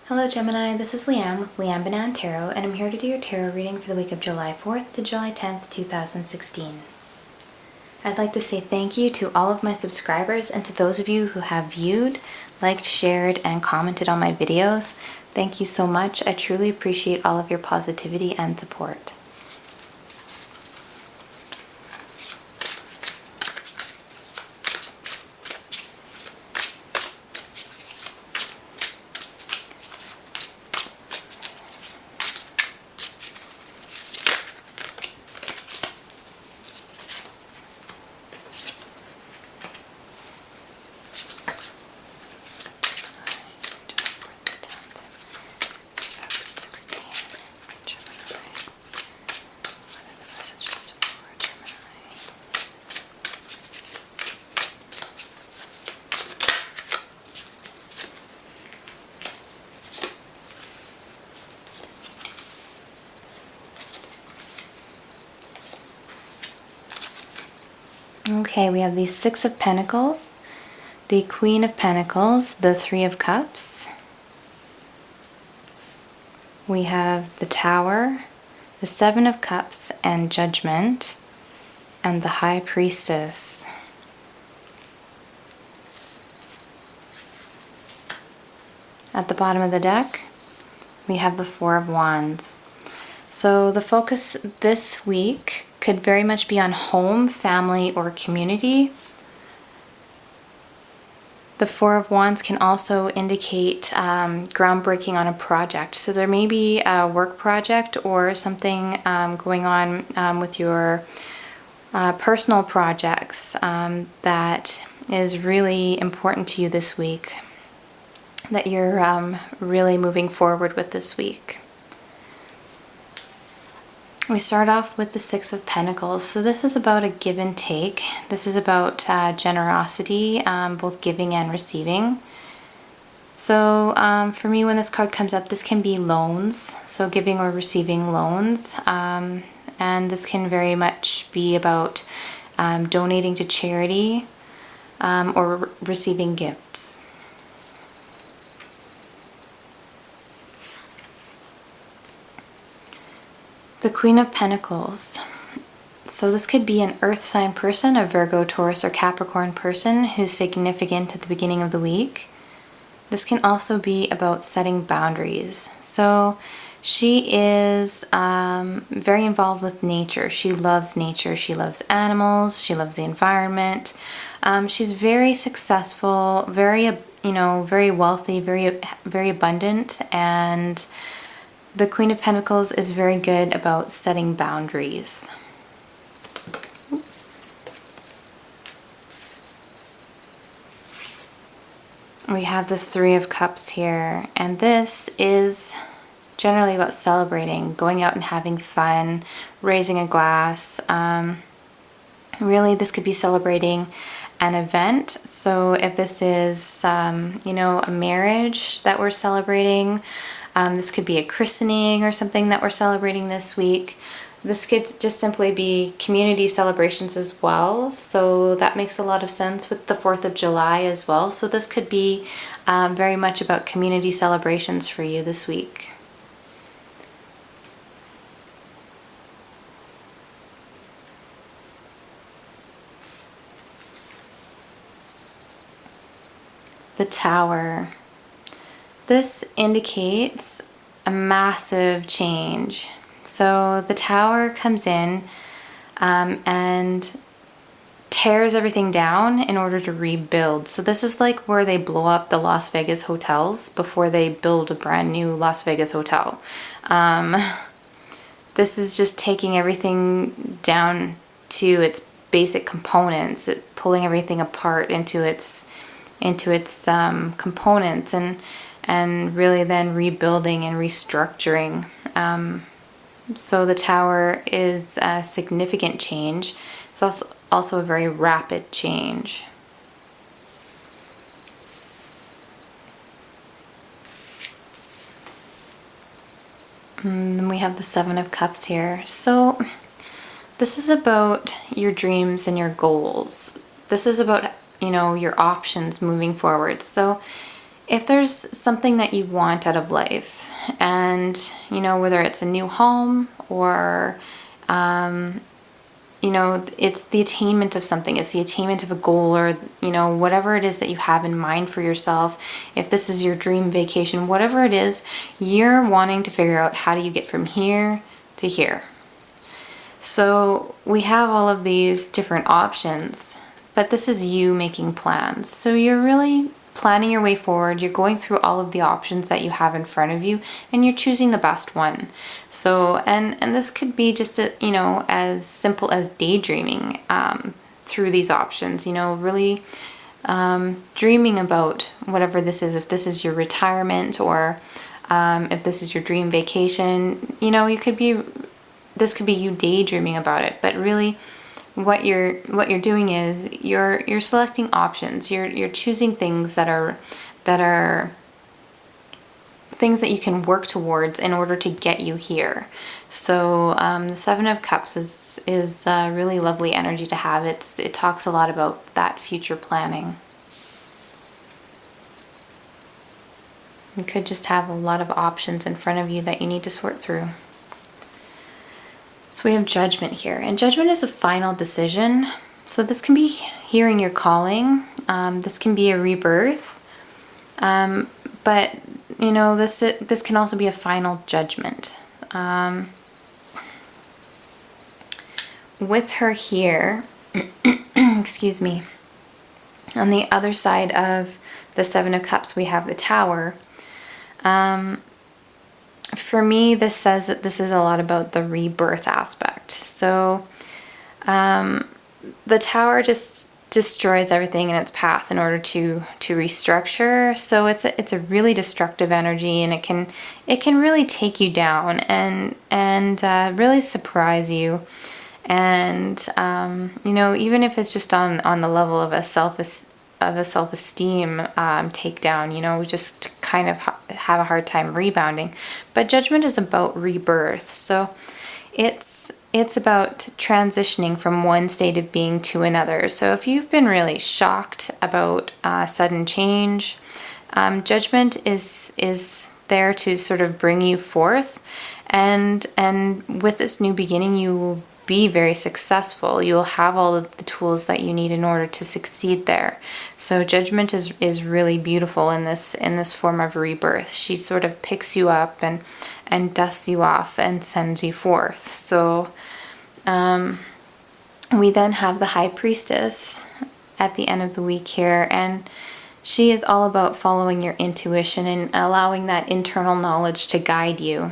Hello Gemini, this is Leanne with Leanne Banan Tarot, and I'm here to do your tarot reading for the week of July 4th to July 10th, 2016. I'd like to say thank you to all of my subscribers and to those of you who have viewed, liked, shared, and commented on my videos. Thank you so much. I truly appreciate all of your positivity and support. Okay, we have the Six of Pentacles, the Queen of Pentacles, the Three of Cups. We have the Tower, the Seven of Cups, and Judgment, and the High Priestess. At the bottom of the deck, we have the Four of Wands. So the focus this week could very much be on home, family, or community. The Four of Wands can also indicate groundbreaking on a project. So there may be a work project or something going on with your personal projects that is really important to you this week, that you're really moving forward with this week. We start off with the Six of Pentacles. So this is about a give and take. This is about generosity, both giving and receiving. So for me, when this card comes up, this can be loans, so giving or receiving loans. And this can very much be about donating to charity or receiving gifts. The Queen of Pentacles. So this could be an earth sign person, a Virgo, Taurus, or Capricorn person who's significant at the beginning of the week. This can also be about setting boundaries. So she is very involved with nature. She loves nature. She loves animals. She loves the environment. She's very successful, very wealthy, very abundant, and the Queen of Pentacles is very good about setting boundaries. We have the Three of Cups here, and this is generally about celebrating, going out and having fun, raising a glass. Really, this could be celebrating an event. So if this is, a marriage that we're celebrating, this could be a christening or something that we're celebrating this week. This could just simply be community celebrations as well. So that makes a lot of sense with the 4th of July as well. So this could be very much about community celebrations for you this week. The Tower. This indicates a massive change. So the Tower comes in and tears everything down in order to rebuild. So this is like where they blow up the Las Vegas hotels before they build a brand new Las Vegas hotel. This is just taking everything down to its basic components, pulling everything apart into its components, and really then rebuilding and restructuring. So the Tower is a significant change. It's also a very rapid change. And then we have the Seven of Cups here. So this is about your dreams and your goals. This is about, your options moving forward. So if there's something that you want out of life, and whether it's a new home or it's the attainment of something, it's the attainment of a goal, or whatever it is that you have in mind for yourself, if this is your dream vacation, whatever it is, you're wanting to figure out how do you get from here to here. So we have all of these different options, but this is you making plans. So you're really planning your way forward. You're going through all of the options that you have in front of you, and you're choosing the best one. So, and this could be just as simple as daydreaming through these options. Really dreaming about whatever this is. If this is your retirement, or if this is your dream vacation, this could be you daydreaming about it, but really what you're doing is you're selecting options. You're choosing things that are things that you can work towards in order to get you here. So the Seven of Cups is really lovely energy to have. It talks a lot about that future planning. You could just have a lot of options in front of you that you need to sort through. So we have Judgment here, and Judgment is a final decision. So this can be hearing your calling. This can be a rebirth, but this can also be a final judgment. With her here, excuse me. On the other side of the Seven of Cups, we have the Tower. For me, this says that this is a lot about the rebirth aspect. So the Tower just destroys everything in its path in order to restructure. So it's a really destructive energy, and it can really take you down and really surprise you. And even if it's just on the level of a self-esteem takedown, we just kind of have a hard time rebounding. But Judgment is about rebirth. So it's about transitioning from one state of being to another. So if you've been really shocked about sudden change, Judgment is there to sort of bring you forth, and with this new beginning, you will be very successful. You'll have all of the tools that you need in order to succeed there. So Judgment is really beautiful in this form of rebirth. She sort of picks you up and dusts you off and sends you forth. So we then have the High Priestess at the end of the week here, and she is all about following your intuition and allowing that internal knowledge to guide you.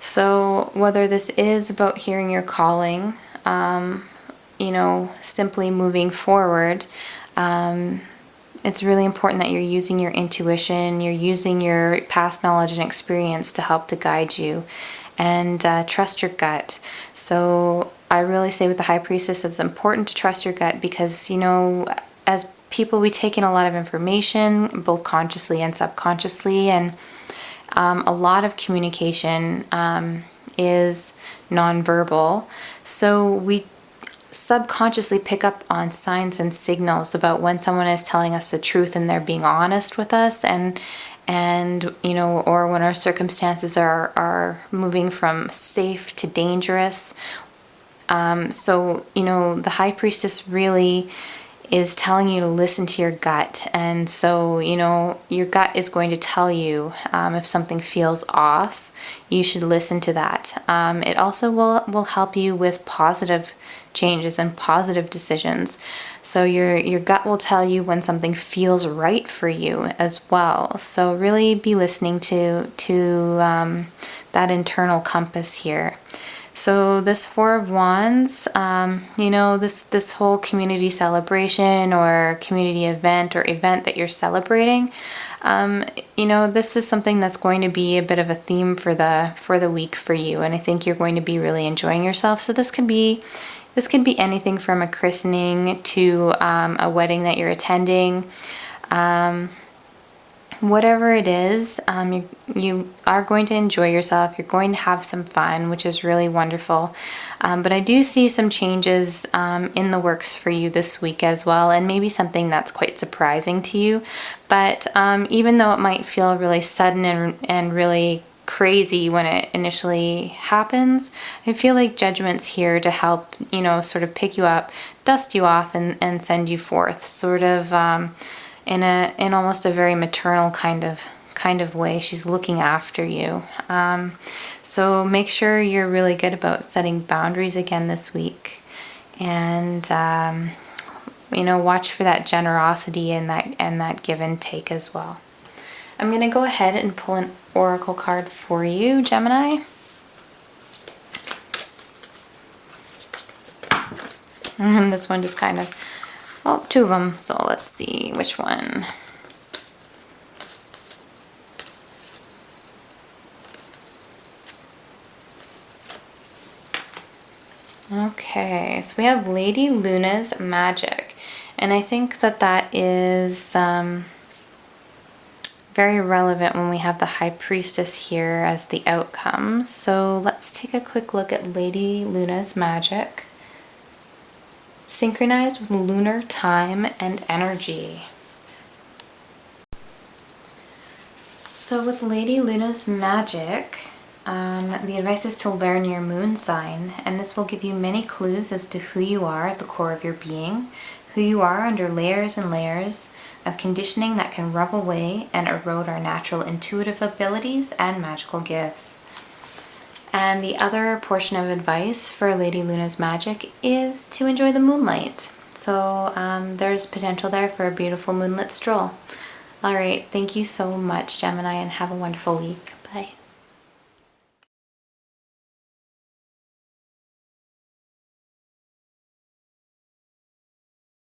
So whether this is about hearing your calling, simply moving forward, it's really important that you're using your intuition, you're using your past knowledge and experience to help to guide you, and trust your gut. So I really say with the High Priestess, it's important to trust your gut, because, as people, we take in a lot of information, both consciously and subconsciously, and a lot of communication is nonverbal. So we subconsciously pick up on signs and signals about when someone is telling us the truth and they're being honest with us, and or when our circumstances are moving from safe to dangerous. So the High Priestess really is telling you to listen to your gut. And so, your gut is going to tell you if something feels off. You should listen to that. It also will help you with positive changes and positive decisions. So your gut will tell you when something feels right for you as well. So really be listening to that internal compass here. So this Four of Wands, this whole community celebration or community event that you're celebrating, this is something that's going to be a bit of a theme for the week for you, and I think you're going to be really enjoying yourself. So this could be anything from a christening to a wedding that you're attending. whatever it is, you are going to enjoy yourself. You're going to have some fun, which is really wonderful. But I do see some changes in the works for you this week as well, and maybe something that's quite surprising to you. But even though it might feel really sudden and really crazy when it initially happens, I feel like Judgment's here to help, sort of pick you up, dust you off, and send you forth, sort of in almost a very maternal kind of way. She's looking after you. So make sure you're really good about setting boundaries again this week, and watch for that generosity and that give and take as well. I'm going to go ahead and pull an oracle card for you, Gemini. And this one just kind of, well, two of them, so let's see which one. Okay, so we have Lady Luna's Magic, and I think that is very relevant when we have the High Priestess here as the outcome. So let's take a quick look at Lady Luna's Magic. Synchronized with lunar time and energy. So with Lady Luna's Magic, the advice is to learn your moon sign, and this will give you many clues as to who you are at the core of your being, who you are under layers and layers of conditioning that can rub away and erode our natural intuitive abilities and magical gifts. And the other portion of advice for Lady Luna's Magic is to enjoy the moonlight. So there's potential there for a beautiful moonlit stroll. All right, thank you so much, Gemini, and have a wonderful week. Bye.